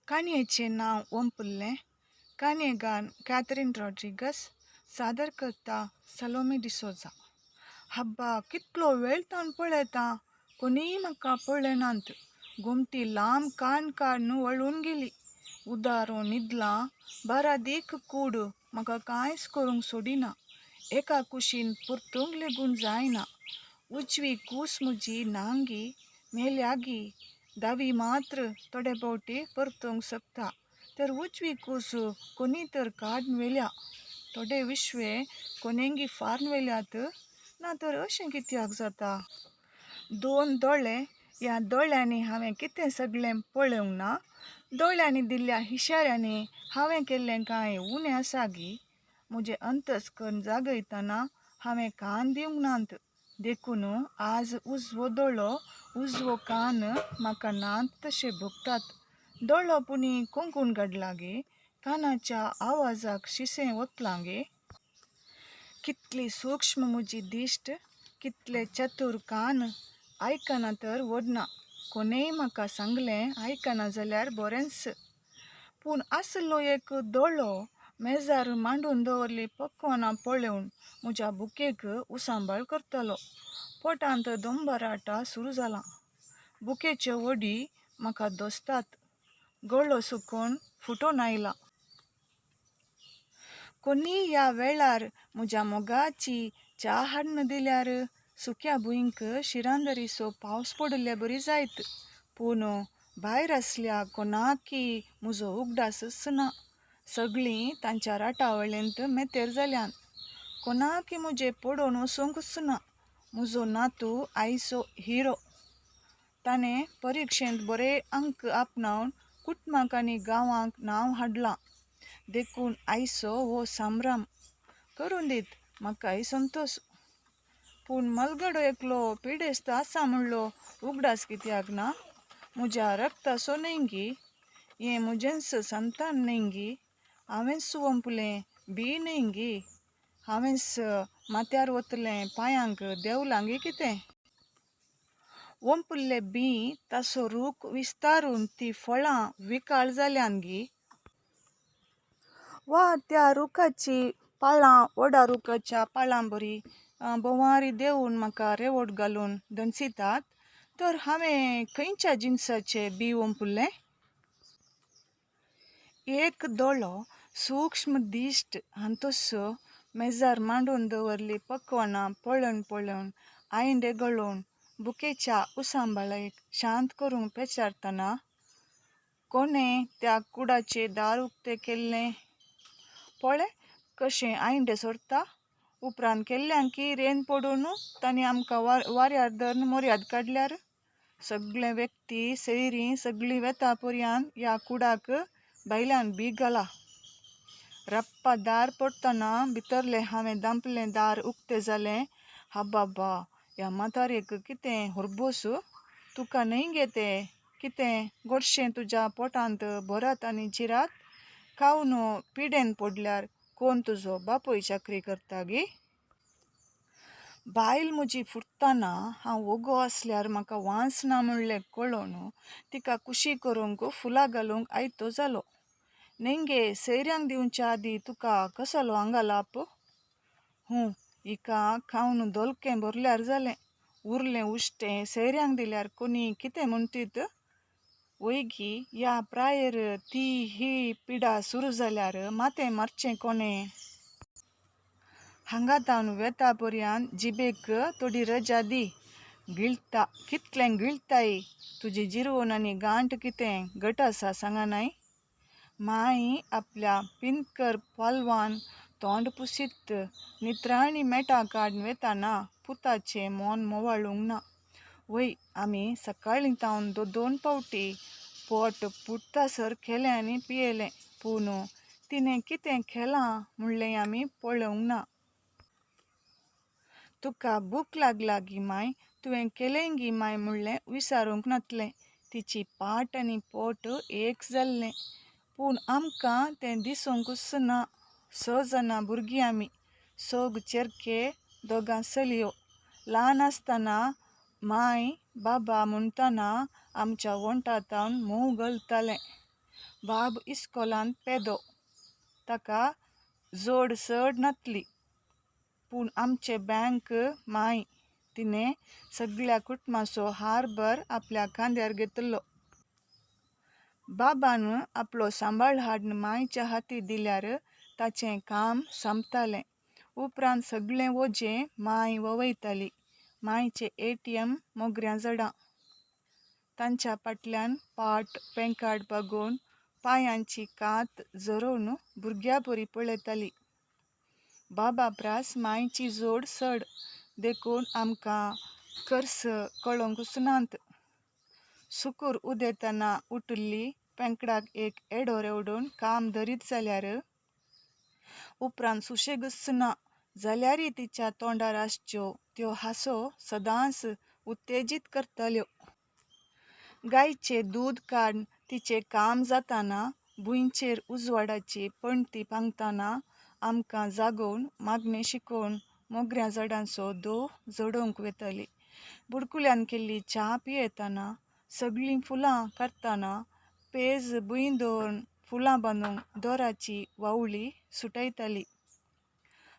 काणयेचें नांव ओंपुल्लें. काणयेगान कॅथरीन रॉड्रिगस. सादर करता सलोमी डिसोजा. हब्बा कितलो वेळ तावन पळयता, कोणीय म्हाका पळयनात. घुमटी लांब काण काडून वळून गेली. उदारो न्हिदलां, बारा दीक कूड म्हाका कांयच करूंक सोडिना. एका कुशीन परतूंक लेगून जायना. उजवी कूस म्हजी नांगी, मेल्यागी. दावी मात्र थोडे फावटी परतूंक शकता. तर उजवी कूस कोणी तर काडून व्हेल्या. थोडे विश्वे कोणेंगी फारून व्हेल्यात. ना तर अशें कित्याक जाता? दोन दोळे, ह्या दोळ्यांनी हांवें कितें सगळें पळोवंक ना? दोळ्यांनी दिल्ल्या इशाऱ्यांनी हांवें केल्लें कांय उणें आसा गी? म्हजें अंतस्करण जागयतना हांवें कान दिवंक नात. देखून आज उजवो दोळो, उजवो कान म्हाका नात तशे भोगतात. दोळो पुनी कोंकून काडला गे? कानाच्या आवाजाक शिसें वतलां गे? कितली सूक्ष्म म्हजी दिश्ट, कितले चतूर कान. आयकना तर वडना. कोणेंय म्हाका सांगलें आयकना जाल्यार बरेंच. पूण आसलो एक दोळो मेजार मांडून दवरली पक्वानां पळोवन म्हज्या बुकेक उसांबाळ करतलो. पोटांत दोंबराटा सुरू जालां. बुकेच्यो वडी म्हाका दोसतात. गळो सुकून फुटोन आयला. कोणी ह्या वेळार म्हज्या मोगाची च्या हाडून दिल्यार सुक्या भुंयक शिरांदरीसो पावस पडले बरी जायत. पूण भायर आसल्या कोणाकी म्हजो उगडासच ना. सगळीं तांच्या राटावळेंत मेतेर जाल्यान. कोणाकी म्हजें पडोवन वचूंकच ना. म्हजो नातू आईचो हिरो. ताणें परिक्षेंत बरे अंक आपणावन कुटुंबाक आनी गांवांक नांव हाडलां. देखून आईचो हो संभ्रम. करून दीत, म्हाकाय संतोश. पूण मलगडो एकलो पिडेस्त आसा म्हणलो उगडास कित्याक ना? म्हज्या रक्ताचो न्हय गी. हें म्हजेंच संतान न्हय गी. हांवेंच ओंपलें बी न्हय गी. हांवेंच माथ्यार वतलें पांयांक देंवलां गी कितें? ओंपुल्लें बी ताचो रूख विस्तारून तीं फळां विकाळ जाल्यान गी. वा त्या रुखाची पाळां व्हडा रुखाच्या पाळां बरी बोवारी देंवून म्हाका रेवोट घालून दनसितात. तर हांवें खंयच्या जिनसाचें बी ओंपुल्लें? एक दोळो, सूक्ष्म दिश्ट हांतोसो मेजार मांडून दवरली पक्वानां पळोवन आयंडे गळोवन बुकेच्या उसांबाळेक शांत करूंक पेचारतना कोणें त्या कुडाचें दार उक्तें केल्लें. पळय कशें आयंडे सरता. उपरांत केल्ल्यांकी रेन पडून तांणी आमकां वाऱ्यार धरून मोर्याद काडल्यार. सगळे व्यक्ती सैरीं सगळीं वेता पर्यान ह्या कुडाक भायल्यान बीग घाला. रप्पा दार पडटना भितरलें हांवें धांपलें दार उक्तें जालें. हाबाबा, ह्या म्हातारेक कितें हुरबूस? तुका न्हय गे तें? कितें गोडशें तुज्या पोटांत भरात आनी जिरात? खावन पिडेन पडल्यार कोण तुजो बापूय चाकरी करता गे? बायल म्हजी फुट्टाना हांव वगो आसल्यार म्हाका वांस ना म्हणलें कळोवन तिका कुशी करूंक फुलां घालूंक आयतो जालो. न्हय गे, सैऱ्यांक दिवच्या आदीं तुका कसलो आंगालाप? हिका खावन दोलकें भरल्यार जालें. उरलें उश्टें सैऱ्यांक दिल्यार कोणी कितें म्हणटीत? वय गी, ह्या प्रायेर ती ही पिडा सुरू जाल्यार मातें मारचें कोणें? हांगा तावन वेता पर्यान जिबेक थोडी रजा दी. गिळटा, कितलें गिळटाय. तुजी जिरवण आनी गांठ कितें घट आसा सांगनाय? माई आपल्या पिनकर पालवान तोंड पुसीत नित्राणी मेटां काडून वेताना पुताचें मोन मोवाळूंक ना. वय, आमी सकाळीं तावन दोन फावटी पोट पुट्टासर केलें आनी पियेलें. पूण तिणें कितें केलां म्हणलें आमी पळोवंक ना. तुका भूक लागला गी माय? तुवें केलें गी माय म्हणलें विचारूंक नातलें. तिची पाट आनी पोट एक जाल्लें. पूण आमकां तें दिसूंकच ना. 6 जाणां भुरगीं आमी. 6 चेरके, 2 चलयो. ल्हान आसतना माय बाबा म्हणटना आमच्या वंटातावन मोव घालतालें. बाब इस्कोलांत पेदो, ताका जोड चड नासली. पूण आमचे बँक माय तिणें सगळ्या कुटुंबाचो हारभर आपल्या खांद्यार घेतलो. बाबान आपलो सांबाळ हाडून मायच्या हाती दिल्यार ताचें काम संपतालें. उपरांत सगळें वजें माय ववयताली. मायचें ATM मोगऱ्या जडां. तांच्या फाटल्यान पाट पेंकाड बागोवन पांयांची कात झरोवन भुरग्या बरी पळयताली. बाबा प्रास मायची जोड चड, देखून आमकां खर्च कळोंक वचनात. सुकूर उदेताना उठिल्ली पेंकडाक एक एडो रेवडून काम धरीत जाल्यार उपरांत सुशेगच ना जाल्यारय तिच्या तोंडार आसच्यो त्यो हांसो सदांच उत्तेजीत करताल्यो. गायचें दूद काडून तिचें काम जाताना भुंयचेर उजवाडाची पणटी पांगतना आमकां जागोवन मागणें शिकोवन मोगऱ्या झाडांचो दोव झडोवंक वताली. बुडकुल्यान केल्ली च्या पियेतना, सगळीं फुलां काडटना पेज भुंय दवरून फुलां बांदूंक दोराची वावळी सुटयताली.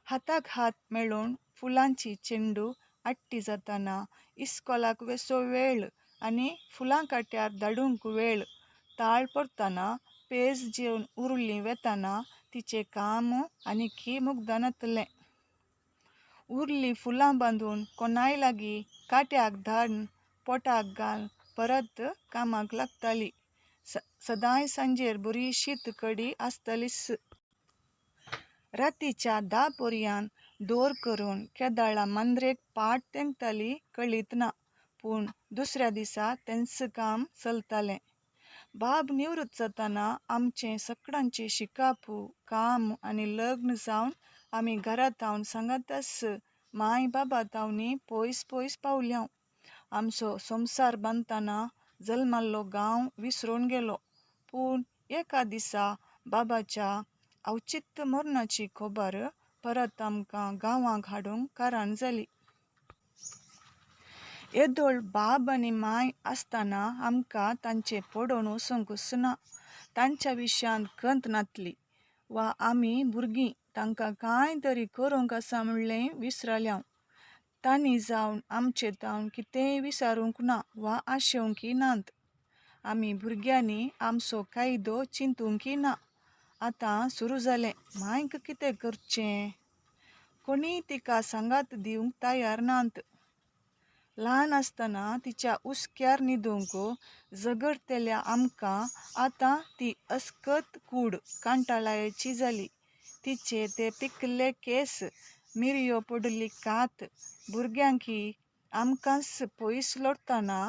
हाताक हात मेळोवन फुलांची चेंडू आडटी जातना इस्कोलाक वेसो वेळ आनी फुलां काट्यार धाडूंक वेळ ताळ पडटना पेज जेवन उरिल्लीं वतना तिचें काम आनीकय मुग्धानतलें. उरिल्लीं फुलां बांदून कोणाय लागीं काट्याक धाडून पोटाक घालन परत कामाक लागताली. सदांय सांजेर बरी शीत कडी आसतालीच. रातीच्या 10 पर्यान दोर करून केदाळा मांद्रेक पाट तेंकताली कळीत ना, पूण दुसऱ्या दिसा तेंच काम चलतालें. बाब निवृत्त जातना आमचें सकाळचें शिकापू, काम आनी लग्न जावन आमी घरांत रावन सांगाताच माय बाबा तावनी पयस पयस पावल्याव. आमचो संवसार बांदतना जल्माल्लो गांव विसरोन गेलो. पूण एका दिसा बाबाच्या अवचित्त मरणाची खबर परत आमकां गांवांक हाडूंक कारण जाली. येदोळ बाब आनी माय आसतना आमकां तांचे पडोवन वचूंक वचना. तांच्या विशयांत खंत नासली, वा आमी भुरगीं तांकां कांय तरी करूंक आसा म्हणलें विसरल्याव. तांणी जावन आमचे तावन कितेंय विचारूंक ना वा आशेवंकय नात. आमी भुरग्यांनी आमचो कायदो चिंतूंकय ना. आतां सुरू जालें, मांयक कितें करचें? कोणीय तिका सांगात दिवंक तयार नात. ल्हान आसतना तिच्या हुस्क्यार न्हिदूंक झगडटल्या आमकां आतां ती अस्कत कूड कांटाळ्याची जाली. तिचे ते पिकल्ले केस, मिरयो पडिल्ली कात, भुरग्यांकय आमकांच पयस लोटतना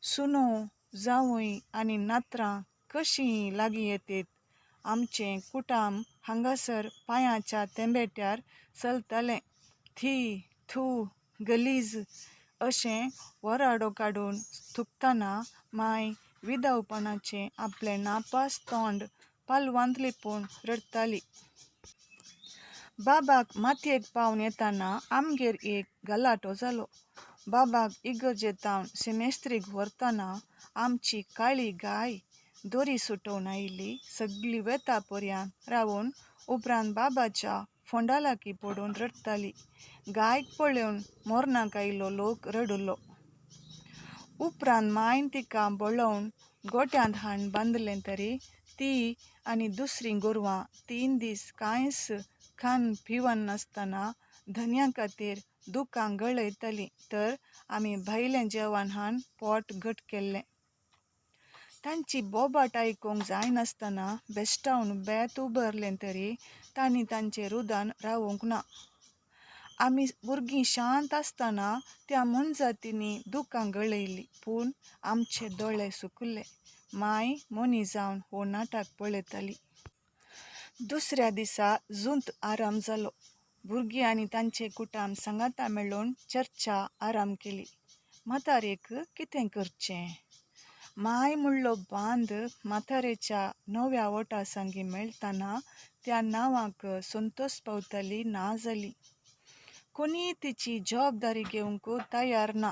सुनो, जावय आनी नातरां कशीं लागीं येतात. आमचें कुटाम हांगासर पांयाच्या तेंबेट्यार चलतालें. थी, थू, गलीज अशें वराडो काडून थुंकतना माय विधवपणाचें आपलें नापास तोंड पालवांत लिपोवन रडटाली. बाबाक मातयेक पावन येतना आमगेर एक गलाटो जालो. बाबाक इगर्जेतावन सेमेस्त्रीक व्हरतना आमची काळी गाय दोरी सुटोवन आयिल्ली सगळी वेता पर्यान रावून उपरांत बाबाच्या फोंडा लागीं पडून रडटाली. गायक पळोवन मरणाक आयिल्लो लोक रडलो. उपरांत मायन तिका बळोवन गोठ्यांत हाडून बांदलें तरी ती आनी दुसरीं गोरवां 3 दीस कांयच खान पिवन नासतना धन्या खातीर दुकांक गळयतालीं तर आमी भायलें जेवण हाडून पोट घट केल्लें. तांची बोबाट आयकूंक जायनासतना बेश्टावन बेत उबारलें तरी तांणी तांचेर उदान रावूंक ना. आमी भुरगीं शांत आसतना त्या मनजातींनी दुकां गळयलीं, पूण आमचे दोळे सुकले. माय मोनी जावन हो नाटक पळयताली. दुसऱ्या दिसा जुंत आराम जालो. भुरगीं आनी तांचे कुटाम सांगाता मेळून चर्चा आराम केली. म्हातारेक कितें करचें? माय म्हणलो बांद म्हातारेच्या नव्या वटा सांगी मेळटना त्या नांवाक संतोश पावताली ना जाली. कोणीय तिची जबाबदारी घेवंक तयार ना.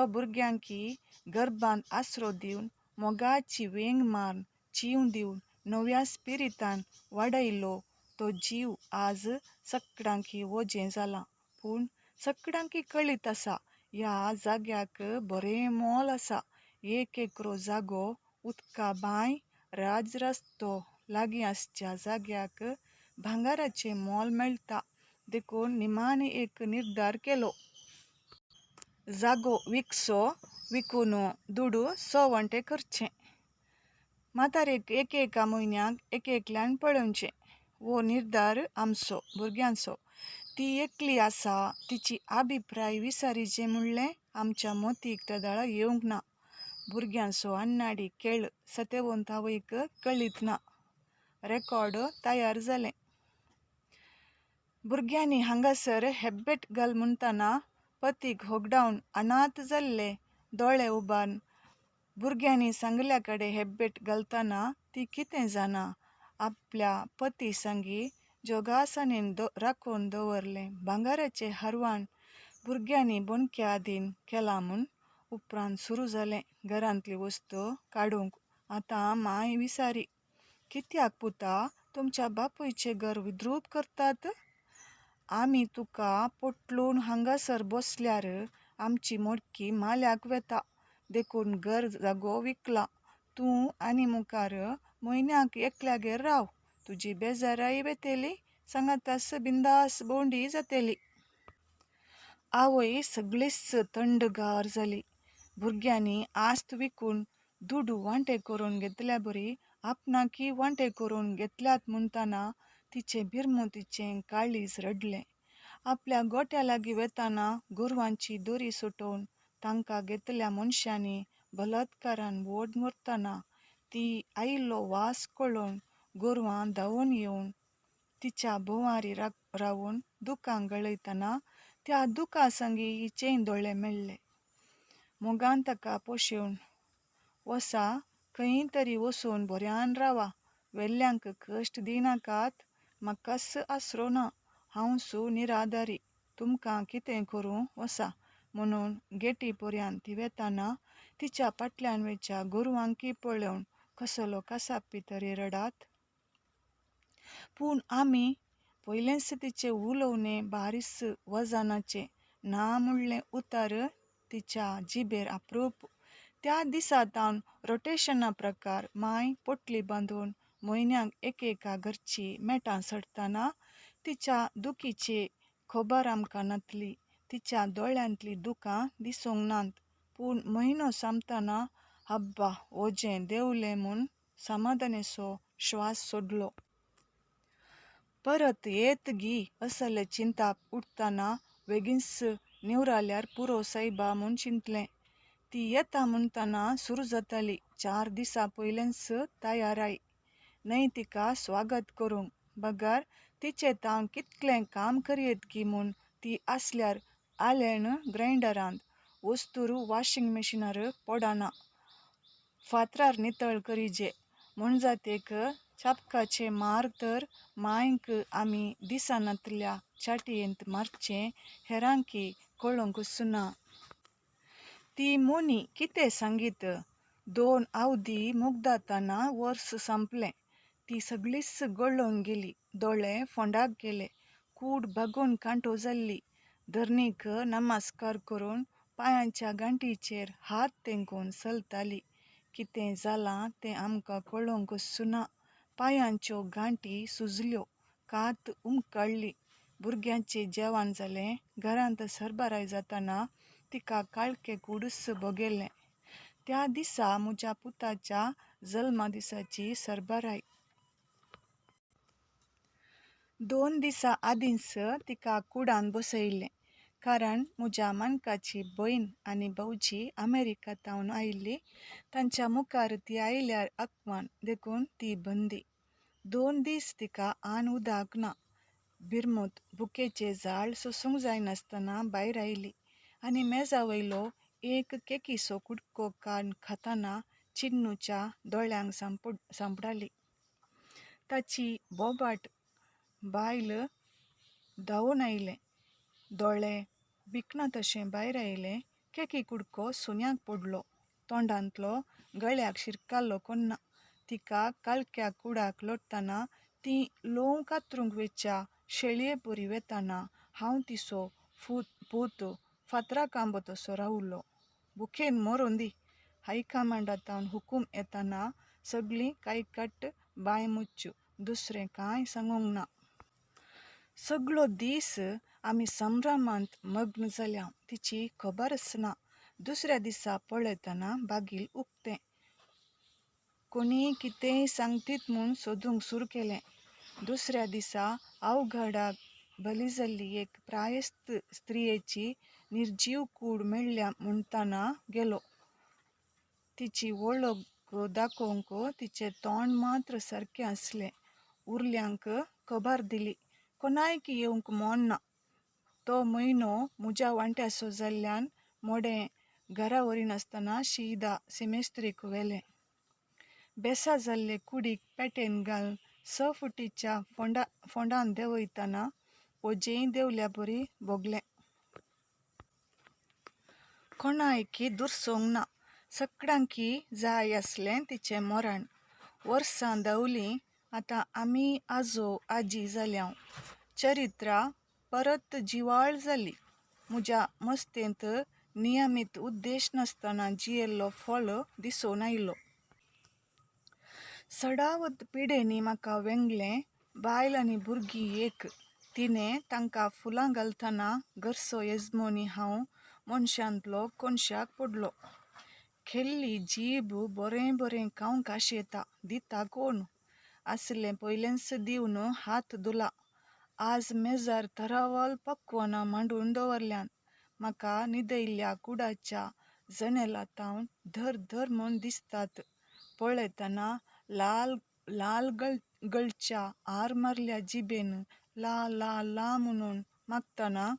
भुरग्यांकय गर्भांत आसरो दिवन मोगाची वेंग मारून जीव दिवन नव्या स्पिरितान वाडयलो तो जीव आज सगळ्यांकी वजें जाला. पूण सगळ्यांकी कळीत आसा ह्या जाग्याक बरें मोल आसा. 1 एकरो जागो, उदका बांय, रस्तो लागीं आसच्या जाग्याक भांगाराचें मोल मेळटा. देखून निमाणे एक निर्धार केलो. जागो विकून दुडू सवंटे करचें. म्हातारेक एका म्हयन्याक एकल्यान पळोवचें. वो निर्धार आमचो भुरग्यांचो. ती एकली आसा, तिची अभिप्राय विचारिचें म्हणलें आमच्या मतीक तदाळ येवंक ना. भुरग्यांचो आन्नाडी खेळ सत्यवंत आवयक कळीत ना. रेकॉर्ड तयार जालें. भुरग्यांनी हांगासर हेब्बेट घाल म्हणटना पतीक होगडावन अनाथ जाल्ले दोळे उबारून भुरग्यांनी सांगल्या कडेन हेब्बेट घालतना ती कितें जाणा. आपल्या पती सांगी जोगासनेन राखून दवरलें भांगाराचें हारवाण भुरग्यांनी बोणक्या आदीन केलां म्हूण उपरांत सुरू जालें घरांतली वस्तू काडूंक. आतां माय विचारी, कित्याक पुता तुमच्या बापूयचें घर विद्रूप करतात? आमी तुका पोटलून हांगासर बसल्यार आमची मोडकी माल्याक वेता. देखून घर जागो विकला. तूं आनी मुखार म्हयन्याक एकल्यागेर राव. तुजी बेजाराय वेतेली, सांगातास बिंदास भोंवडी जातेली. आवय सगळीच थंडगार जाली. भुरग्यांनी आस्त विकून दुडू वांटे करून घेतल्या बरी आपणाकी वांटे करून घेतल्यात म्हणटना तिचें भिरमुतीचें काळीज रडलें. आपल्या गोट्या लागीं वेताना गोरवांची दोरी सुटोवन तांकां घेतल्या मनशांनी बलात्कारान वोड व्हरतना ती आयिल्लो वास कळोवन गोरवां धांवून येवन तिच्या भोंवारी रावून दुकांक गळयतना त्या दुका सांगी हिचेय दोळे मेळ्ळे. मोगान ताका पोशेवन, वसा खंय तरी वचून बऱ्यान रावा. वेल्ल्यांक कश्ट दिनाकात. म्हाकाच आसरो ना. हांवसू निराधारी. तुमकां कितें करूं वसा. म्हणून गेटी पर्यंत ती वेताना तिच्या फाटल्यान वेच्या गोरवांकी पळोवन कसलो कासाप्पी तरी रडात. पूण आमी पयलेंच तिचे उलोवणें बारीस वजनाचें ना म्हणलें उतर तिच्या जिबेर आपरूप. त्या दिसातावन रोटेशना प्रकार माय पोटली बांदून म्हयन्याक एका घरची मेटां सडटना तिच्या दुखीची खबर आमकां नातली. तिच्या दोळ्यांतलीं दुकां दिसूंक नात. पूण म्हयनो सांपतना हब्बा वजें देंवलें म्हूण समाधानेचो श्वास सोडलो. परत येत गी असलें चिंताप उठतना बेगीनच निवराल्यार पुरो सायबा म्हूण चिंतलें. ती येता म्हणटना सुरू जाताली. 4 दिसां पयलेंच तयाराय. न्हय तिका स्वागत करूंक. बगार तिचें तावन कितलें काम करीत गी म्हूण ती आसल्यार आलेण ग्रायंडरांत, वस्तूर वॉशिंग मशिनार पडना. फातरार नितळ करीजे. म्हणजातेक चाबकाचे मार तर मांयक आमी दिसानांतल्या चाटयेंत मारचें हेरांकी कळोंकच ना. ती मोनी कितें सांगीत. 2 आवदी मुगदातना वर्स सांपलें. ती सगळीच गळोवन गेली. दोळे फोंडाक गेले. कूड भागून कांटो जाल्ली. धरणीक नमस्कार करून पांयांच्या गांठीचेर हात तेंकून चलताली. कितें जालां तें आमकां कळोंकच ना. पांयांच्यो गांठी सुजल्यो. कात उमकडली. भुरग्यांचें जेवण जालें. घरांत सरबराय जातना तिका काळखें कूडच भोगेलें. त्या दिसा म्हज्या पुताच्या जल्मा दिसाची सरबराय. 2 दिसां आदींच तिका कुडान बसयलें. कारण म्हज्या मानकाची भयण आनी भावजी अमेरिकांतावन आयिल्लीं. तांच्या मुखार ती आयल्यार आंकवान. देखून ती बंदी. 2 दीस तिका आन उदक ना. भिरमूत बुकेचें झाड सोंसूंक जायनासतना भायर आयली आनी मेजावयलो एक केकीचो कुडको काडून खातना चिन्नूच्या दोळ्यांक सांपडाली. ताची बोबाट बायल धांवून आयलें. दोळे भिकना तशें भायर आयले. केकी कुडको सुन्याक पडलो. तोंडांतलो गळ्याक शिरकालो कोन्ना. तिका काळक्या कुडाक लोटतना ती लोव कातरूंक वेच्या शेळये बरी वेताना हांव तिसो पूत फातरा कांबो तसो रावलो. बुकेन मोरोन दी हायकमांडातावन हुकूम येताना सगळीं कायकट्ट बाय मुच्चू, दुसरें कांय सांगूंक ना. सगळो दीस आमी संभ्रमांत मग्न जाल्या. तिची खबरच ना. दुसऱ्या दिसा पळयतना बागील उक्तें. कोणीय कितेंय सांगतीत म्हूण सोदूंक सुरू केलें. दुसऱ्या दिसा अवघडाक बली जाल्ली एक प्रायस्त स्त्रियेची निर्जीव कूड मेळ्ळ्या म्हणटना गेलो. तिची वळख दाखोवंक तिचें तोंड मात्र सारकें आसलें. उरल्यांक खबर दिली. कोणायक येवंक मोन ना. तो म्हयनो म्हज्या वांट्याचो जाल्ल्यान मोडें घरा व्हरिनासतना शिदा सेमेस्त्रीक व्हेलें. बेसा जाल्ले कुडीक पेटेन घालन 6 फुटीच्या फोंडांत देंवयतना ओजेय देंवल्या बरी भोगलें. कोणायकी दुरसोंक ना. सगळ्यांकी जाय आसलें तिचें मरण. वर्सां धांवलीं. आतां आमी आजो आजी जाल्याव. चरित्रां परत जिवाळ जालीं. म्हज्या मस्तेंत नियमीत उद्देश नासतना जियेल्लो फळ दिसून आयलो. सडावत पिडेंनी म्हाका वेंगलें. बायल आनी भुरगीं एक. तिणें तांकां फुलां घालतना घरचो येजमोनी हांव मनशांतलो कोनशाक पडलो. खेल्ली जीब बरें बरें खावंक आशेता. दिता कोण? आसलें पयलेंच दिवन हात धुला. आज मेजार तरावल पक्वनां मांडून दवरल्यान. म्हाका न्हिदयल्ल्या कुडाच्या जनेलांतावन धर धर म्हूण दिसतात. पळयतना लाल गळच्या आर मारल्या जिबेन ला ला ला म्हणून मागतना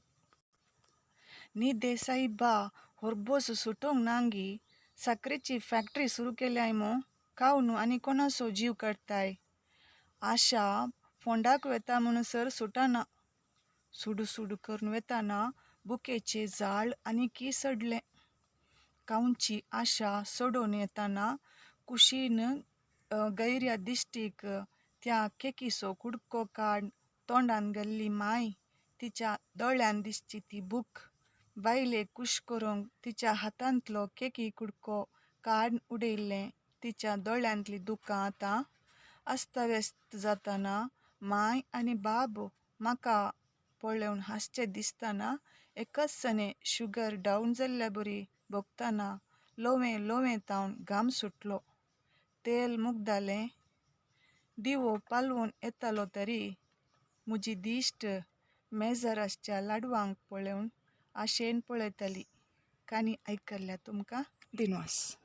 न्हिदे सायबा होरबोस सुटोंक नांगी. साकरेची फॅक्टरी सुरू केल्याय मो. खावन आनी कोणाचो जीव काडटाय. आशा फोंडाक वेता म्हणसर सुटाना. सुडू करून वेताना बुकेचें झाड आनीकी सडलें. खावंची आशा सोडून येताना कुशीन गैऱ्या दिश्टीक त्या केकीचो कुडको काडन तोंडान घाल्ली माय. तिच्या दोळ्यान दिसची ती भूक. बायलेक खूश करूंक तिच्या हातांतलो केकी कुडको काडन उडयलें. तिच्या दोळ्यांतलीं दुकां आतां अस्ताव्यस्त जातना माय आनी बाब म्हाका पळोवन हांसचे दिसतना एकचसाने शुगर डावन जाल्ल्या बरी भोगतना लोवें तावन घाम सुटलो. तेल मुगदालें. दिवो पालवून येतालो तरी म्हजी दिश्ट मेजरासच्या लाडवांक पळोवन आशेन पळयताली. काणी आयकल्ल्या तुमकां दिनवास.